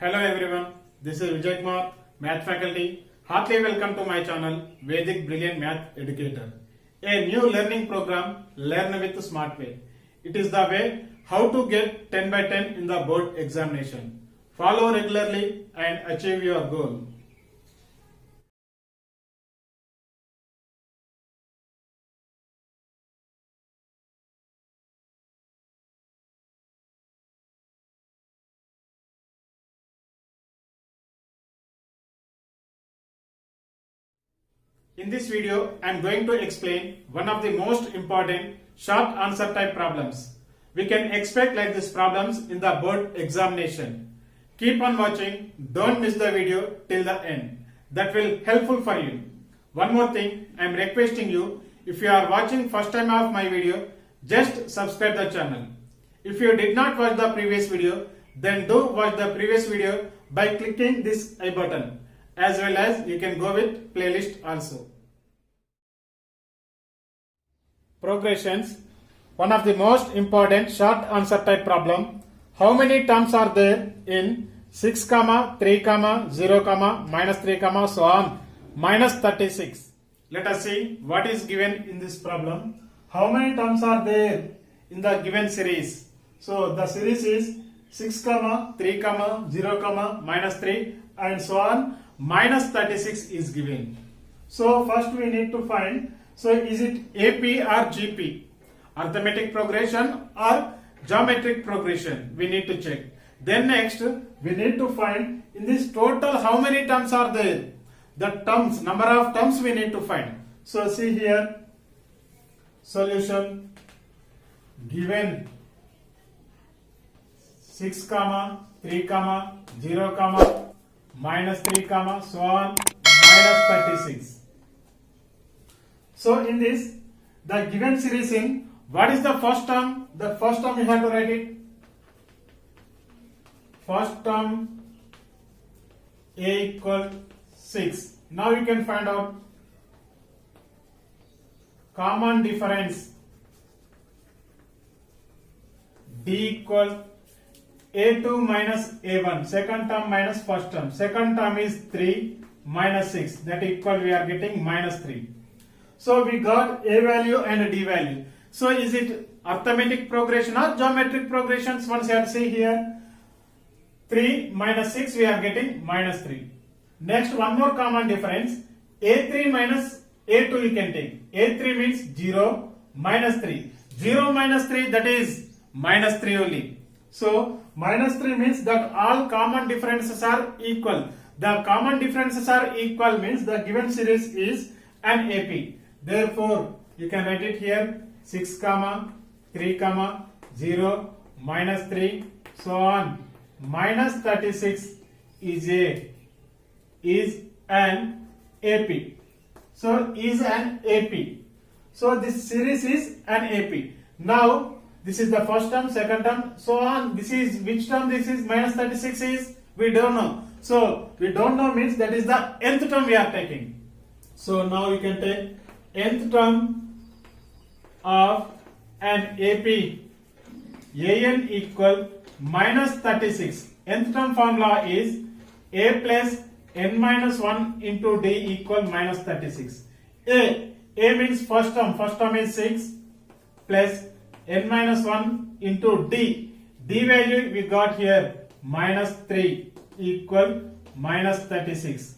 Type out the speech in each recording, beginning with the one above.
Hello everyone, this is Vijay Kumar, Math faculty. Heartily welcome to my channel, Vedic Brilliant Math Educator. A new learning program, Learn with Smart Way. It is the way how to get 10 by 10 in the board examination. Follow regularly and achieve your goal. In this video, I am going to explain one of the most important short answer type problems. We can expect like these problems in the board examination. Keep on watching, don't miss the video till the end. That will helpful for you. One more thing, I am requesting you, if you are watching first time of my video, just subscribe the channel. If you did not watch the previous video, then do watch the previous video by clicking this I button. As well as you can go with playlist also. Progressions. One of the most important short answer type problem. How many terms are there in 6, 3, 0, minus 3, so on, minus 36. Let us see what is given in this problem. How many terms are there in the given series? So the series is 6, 3, 0, minus 3 and so on. Minus 36 is given. So first we need to find, so is it AP or GP? Arithmetic progression or geometric progression? We need to check. Then next we need to find in this total how many terms are there? The terms, number of terms we need to find. So see here, solution given 6, 3, 0, minus 3, so on, minus 36. So in this, the given series in, what is the first term? The first term you have to write it. First term A equal 6. Now you can find out common difference D equal A2 minus A1, second term minus first term. Second term is 3 minus 6, that equal we are getting minus 3. So we got A value and D value. So is it arithmetic progression or geometric progressions? Once you have to see here, 3 minus 6 we are getting minus 3. Next one more common difference, A3 minus A2 you can take. A3 means 0 minus 3. 0 minus 3 that is minus 3 only. So minus 3 means that all common differences are equal. The common differences are equal means the given series is an AP. Therefore, you can write it here 6, 3, 0, minus 3, so on. Minus 36 is an AP. So is an AP. So this series is an AP. Now this is the first term, second term, so on. This is which term this is minus 36 is? We don't know. So we don't know means that is the nth term we are taking. So now you can take nth term of an AP. An equal minus 36. Nth term formula is A plus n minus 1 into D equal minus 36. A means first term is 6 plus n minus 1 into D. D value we got here minus 3 equal minus 36.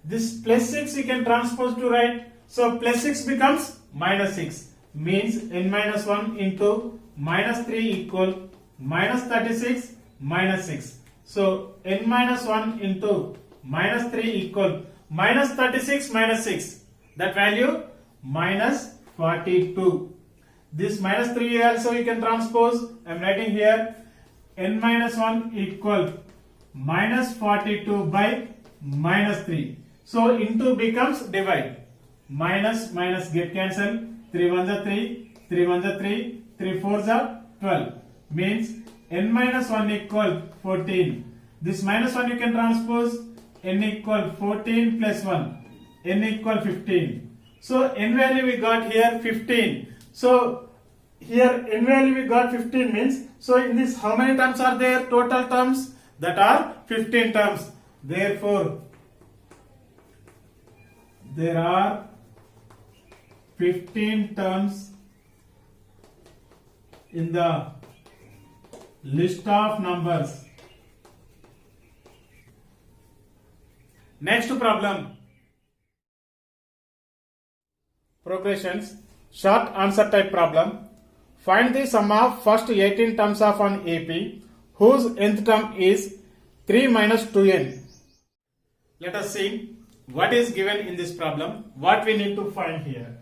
This plus 6 you can transpose to right. So plus 6 becomes minus 6. Means n minus 1 into minus 3 equal minus 36 minus 6. So n minus 1 into minus 3 equal minus 36 minus 6. That value minus 42. This minus 3 also you can transpose. I am writing here n minus 1 equal minus 42 by minus 3. So into becomes divide. Minus get cancel. 3 1s are 3, 3 1s are 3, 3 4s are 12. Means n minus 1 equal 14. This minus 1 you can transpose. N equal 14 plus 1. N equal 15. So n value we got here 15. So here n value we got 15 means, so in this how many terms are there? Total terms that are 15 terms. Therefore, there are 15 terms in the list of numbers. Next problem. Progressions. Short answer type problem. Find the sum of first 18 terms of an AP whose nth term is 3 minus 2n. Let us see what is given in this problem, what we need to find here.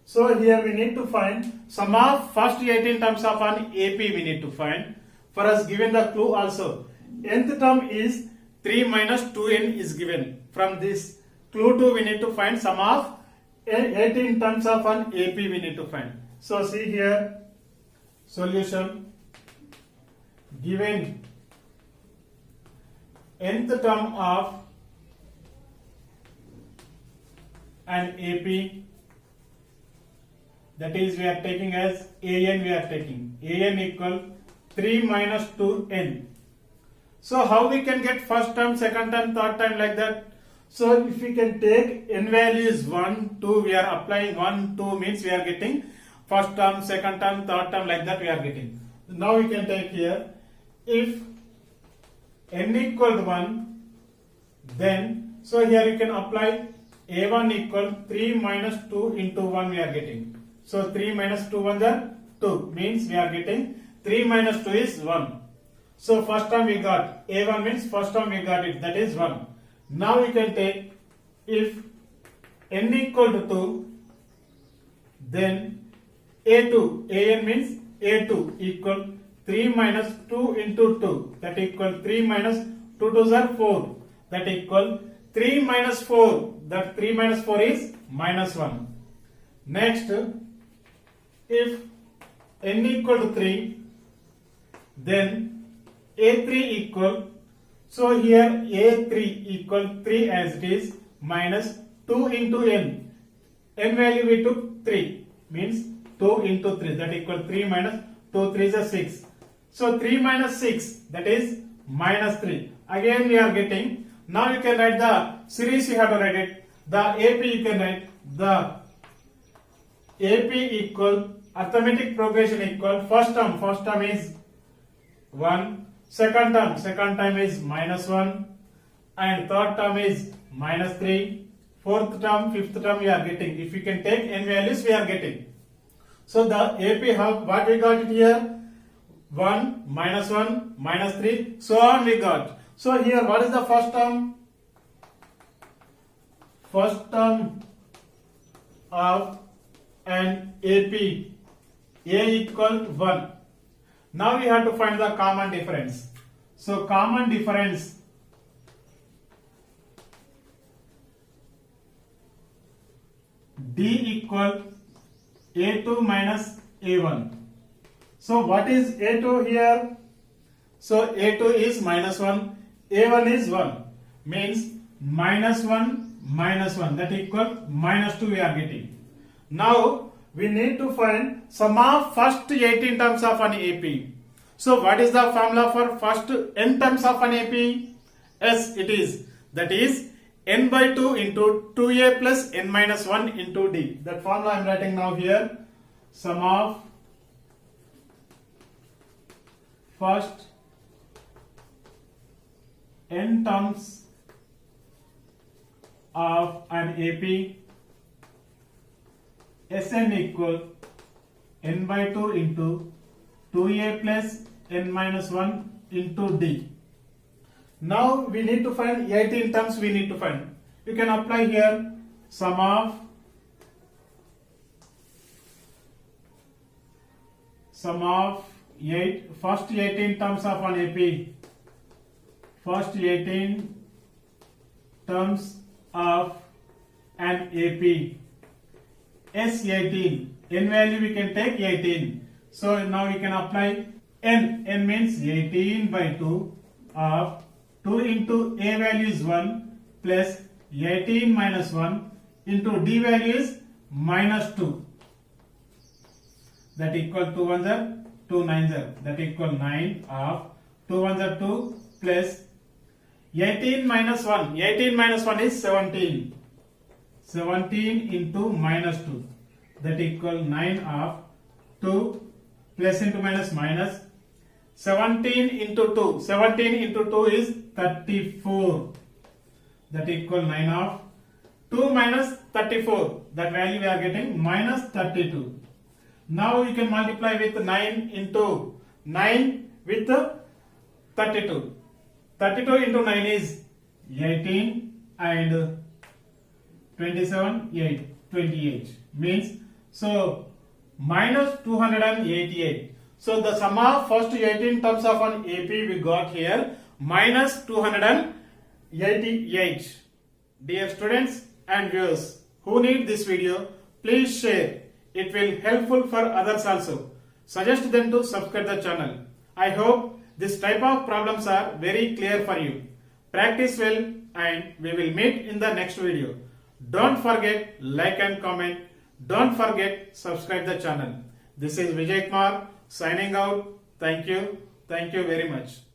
So here we need to find sum of first 18 terms of an AP we need to find. For us given the clue also. Nth term is 3 minus 2n is given. From this clue 2 we need to find sum of 18 terms of an AP we need to find. So see here, solution. Given nth term of an AP, that is we are taking as an, we are taking an equal 3 minus 2n. So how we can get first term, second term, third term like that? So if we can take n values 1, 2, we are applying 1, 2 means we are getting first term, second term, third term like that we are getting. Now we can take here, if n equal to 1, then so here you can apply a1 equal 3 minus 2 into 1 we are getting. So 3 minus 2 1 are 2 means we are getting 3 minus 2 is 1. So first term we got, a1 means first term we got it, that is 1. Now we can take, if n equal to 2, then a2, an means a2 equal 3 minus 2 into 2, that equal 3 minus 2 2s are 4, that equal 3 minus 4, that 3 minus 4 is minus 1. Next, if n equal to 3, then a3 equal, so here a3 equal 3 as it is, minus 2 into n. N value we took 3, means 2 into 3, that equal 3 minus 2 3 is 6. So 3 minus 6, that is minus 3. Again we are getting, now you can write the series, you have to write it. The AP you can write, the AP equal, arithmetic progression equal, first term is 1, second term is minus 1, and third term is minus 3, fourth term, fifth term we are getting. If we can take n values we are getting. So the AP have, what we got it here? 1, minus 3, so on we got. So here what is the first term? First term of an AP, A equal 1. Now we have to find the common difference. So common difference D equal A2 minus A1. So what is A2 here? So A2 is minus 1, A1 is 1, means minus 1 minus 1, that equal minus 2 we are getting. Now we need to find sum of first 18 terms of an AP. So what is the formula for first n terms of an AP? Yes, it is, that is n by 2 into 2a plus n minus 1 into d. That formula I am writing now here. Sum of first n terms of an AP, Sn equal n by 2 into 2a plus n minus 1 into d. Now we need to find 18 terms we need to find. You can apply here sum of first 18 terms of an AP, first 18 terms of an AP, S18, n value we can take 18. So now we can apply n means 18 by 2 of 2 into a value is 1 plus 18 minus 1 into d value is minus 2, that equal 2 1s are 2 9s are, that equal 9 of 2 1s are 2, plus 18 minus 1. 18 minus 1 is 17. 17 into minus 2. That equal 9 of 2 plus into minus minus. 17 into 2. 17 into 2 is 34. That equal 9 of 2 minus 34. That value we are getting minus 32. Now you can multiply with 9 into 9 with 32. 32 into 9 is 18 and 27, 28 means so minus 288. So the sum of first 18 terms of an AP we got here minus 288. Dear students and viewers who need this video, please share. It will helpful for others also. Suggest them to subscribe the channel. I hope this type of problems are very clear for you. Practice well and we will meet in the next video. Don't forget like and comment. Don't forget subscribe the channel. This is Vijay Kumar signing out. Thank you. Thank you very much.